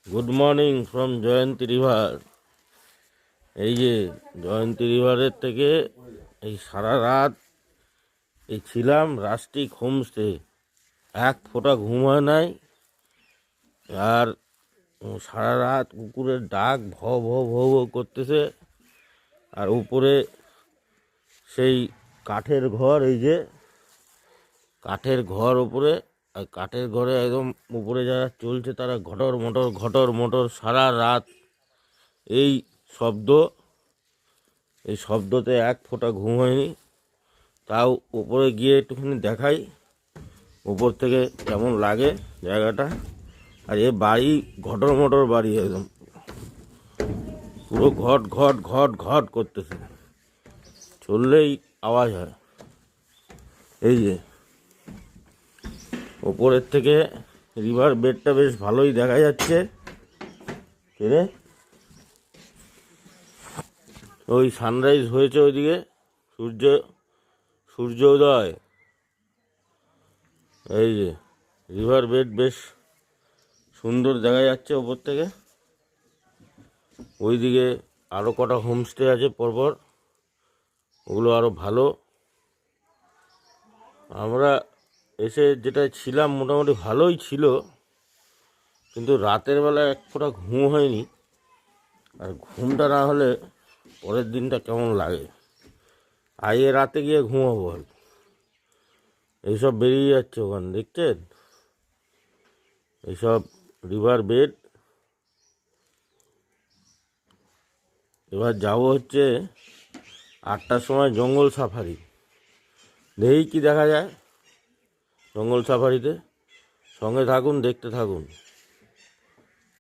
Good morning from Jayanti river. এই যে জয়ন্তী রিভারের থেকে এই সারা রাত এই ছিলাম রাষ্ট্রিক হোমস্টে, এক ফোঁটা ঘুম হয় নাই। আর সারা রাত কুকুরের ডাক ভ ভ ভ ভ করতেছে। আর উপরে সেই কাঠের ঘর, এই যে কাঠের ঘর উপরে, আর কাঠের ঘরে একদম উপরে যারা চলছে তারা ঘটর মোটর সারা রাত এই শব্দ, এই শব্দতে এক ফোঁটা ঘুম হয়নি। তাও উপরে গিয়ে একটুখানি দেখাই উপর থেকে কেমন লাগে জায়গাটা। আর এ বাড়ি ঘটর মোটর বাড়ি, একদম পুরো ঘট ঘট ঘট ঘট করতেছে, চললেই আওয়াজ হয়। এই যে ওপরের থেকে রিভার বেডটা বেশ ভালোই দেখা যাচ্ছে। রে ওই সানরাইজ হয়েছে ওইদিকে, সূর্য উদয়। এই যে রিভার বেড বেশ সুন্দর দেখা যাচ্ছে ওপর থেকে। ওইদিকে আরও কটা হোমস্টে আছে পরপর, ওগুলো আরও ভালো। আমরা এসে যেটা ছিলাম মোটামুটি ভালোই ছিল, কিন্তু রাতের বেলা এক ফোঁটা ঘুম হয়নি। আর ঘুমটা না হলে পরের দিনটা কেমন লাগে। আজকে রাতে গিয়ে ঘুমাবো। এইসব বেরিয়ে যাচ্ছে ওখানে, দেখছেন এইসব রিভার বেড। এবার যাবো হচ্ছে 8টার সময় জঙ্গল সাফারি। দেখি কি দেখা যায় জঙ্গল সাফারিতে। সঙ্গে থাকুন, দেখতে থাকুন।